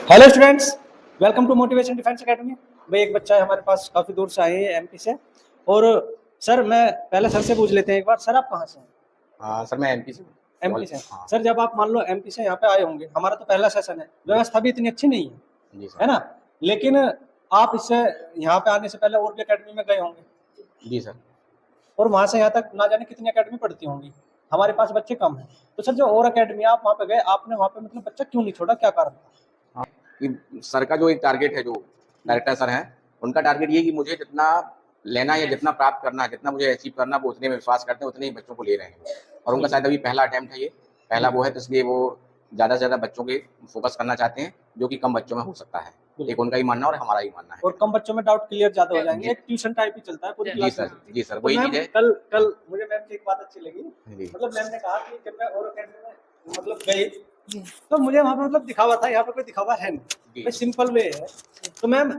Hello students, welcome to motivation defence academy. भाई एक बच्चा है हमारे पास, काफ़ी दूर से आए हैं एमपी से। और सर, मैं पहले सर से पूछ लेते हैं एक बार, सर आप कहाँ से हैं? हाँ सर, मैं एमपी से हूँ। एमपी से। हाँ सर जब आप मान लो एमपी से यहाँ पे आए होंगे, हमारा तो पहला सेशन है, व्यवस्था भी इतनी अच्छी नहीं है, जी है सर। ना? लेकिन आप इससे यहाँ पे आने से पहले और भी अकेडमी में गए होंगे, जी सर। और वहाँ से यहाँ तक ना जाने कितनी अकेडमी पढ़ती होंगी। हमारे पास बच्चे कम हैं, तो सर जो और अकेडमी आप वहाँ पे गए, आपने वहाँ पे मतलब बच्चा क्यों नहीं छोड़ा, क्या कारण था? हाँ, कि सर का जो एक टारगेट है, जो डायरेक्टर सर हैं, उनका टारगेट ये कि मुझे जितना लेना या जितना प्राप्त करना है, जितना मुझे अचीव करना, वो उतने में विश्वास करते हैं, उतने ही बच्चों को ले रहे हैं। और उनका शायद अभी पहला अटेम्प्ट है, ये पहला वो है, तो इसलिए वो ज़्यादा से ज़्यादा बच्चों के फोकस करना चाहते हैं, जो कि कम बच्चों में हो सकता है। एक उनका ही मानना और हमारा ही मानना है। और कम बच्चों में डाउट क्लियर ज्यादा हो जाएंगे, एक ट्यूशन टाइप ही चलता है पूरी जी क्लास सर, में। जी सर, तो वही मैम चीज़ है। कल कल मुझे मैम की एक बात अच्छी लगी, जी मतलब मैम ने कहा कि जब मैं और अकेडमी में मतलब गई, तो मुझे वहाँ पे मतलब दिखावा था, यहाँ पे कोई दिखावा है नहीं, भाई सिंपल वे है। तो मैम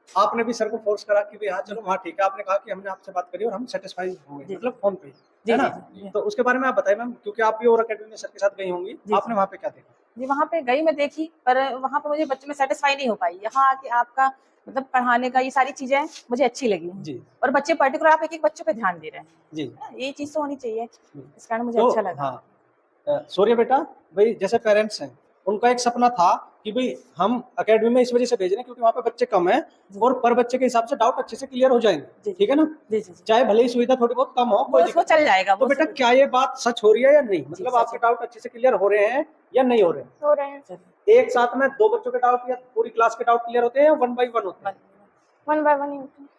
आपने भी सर को फोर्स करा कि भाई हाँ चलो वहाँ ठीक है, आपने कहा कि हमने आपसे बात करी और हम सेटिस्फाई हो गए, मतलब फोन पे, है ना? तो उसके बारे में आप बताइए मैम, क्योंकि आप भी और अकेडमी में सर के साथ गई होंगी, आपने वहाँ पे क्या देखा? जी, वहाँ पे गई मैं देखी, पर वहाँ पे मुझे बच्चों में सेटिस्फाई नहीं हो पाई। यहाँ आके आपका मतलब पढ़ाने का ये सारी चीजें मुझे अच्छी लगी जी। और बच्चे पर्टिकुलर आप एक-एक बच्चों पे ध्यान दे रहे हैं। जी। ये चीज़ तो होनी चाहिए, इस कारण मुझे तो अच्छा लगा। हाँ, सूर्य बेटा, भाई जैसे पेरेंट्स हैं, उनका एक सपना था कि भाई हम एकेडमी में इस वजह से भेज रहे हैं क्योंकि वहाँ पे बच्चे कम हैं और पर बच्चे के हिसाब से डाउट अच्छे से क्लियर हो जाएंगे, ठीक है ना? जी, जी, जी। चाहे भले ही सुविधा थोड़ी बहुत कम हो, कोई वो दिक्कत चल नहीं। जाएगा, तो वो बेटा क्या ये बात सच हो रही है या नहीं, मतलब सच आपके है। डाउट अच्छे से क्लियर हो रहे हैं या नहीं हो रहे हैं? हो रहे हैं। एक साथ में दो बच्चों के डाउट या पूरी क्लास के डाउट क्लियर होते हैं या वन बाई वन होते हैं? वन बाय वन ही होते हैं।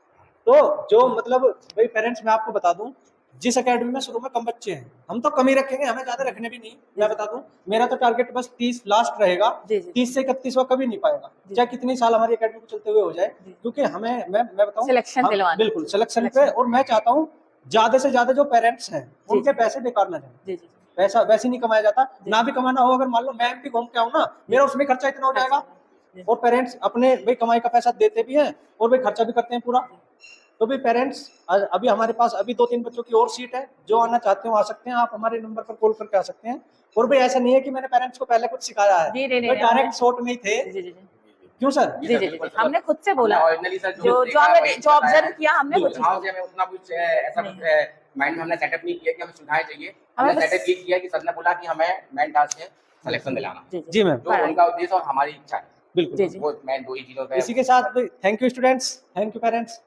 तो जो मतलब भाई पेरेंट्स, मैं आपको बता दूं, जिस एकेडमी में शुरू में कम बच्चे हैं, हम तो कम ही रखेंगे, हमें ज्यादा रखने भी नहीं। मैं बता दूं, मेरा तो टारगेट बस 30 लास्ट रहेगा, 30 से 31 कभी नहीं पाएगा, चाहे कितनी साल हमारी एकेडमी को चलते हुए हो जाए, क्योंकि हमें मैं बताऊं सिलेक्शन दिलवाना, बिल्कुल सिलेक्शन पे। और मैं चाहता हूँ ज्यादा से ज्यादा जो पेरेंट्स हैं उनके पैसे बेकार ना जाए, पैसा वैसे नहीं कमाया जाता, ना भी कमाना हो, अगर मान लो मैं एमपी घूम के आऊँ ना, मेरा उसमें खर्चा इतना हो जाएगा, और पेरेंट्स अपने भाई कमाई का पैसा देते भी हैं और भाई खर्चा भी करते हैं पूरा। तो भी पेरेंट्स, अभी हमारे पास अभी 2-3 बच्चों की और सीट है, जो आना चाहते हो आ सकते हैं, आप हमारे नंबर पर कॉल करके आ सकते हैं। और भाई ऐसा नहीं है कि मैंने पेरेंट्स को पहले कुछ सिखाया है, भाई डायरेक्ट शॉर्ट में ही थे। क्यों सर? जी, हमने खुद से बोला, ऑरिजिनली सर जो ऑब्जर्व किया हमने वो चीज़ हमें उतना कुछ ऐसा कुछ माइंड में हमने सेटअप नहीं किया कि हमें सुविधाएं चाहिए। हमने सेटअप ये किया कि सर ने बोला कि हमें मेन टास्क है सिलेक्शन दिलाना। जी मैम, जो उनका उद्देश्य और हमारी इच्छा है, बिल्कुल। वो मैं दो ही चीजों पे। इसी के साथ thank you students, thank you parents.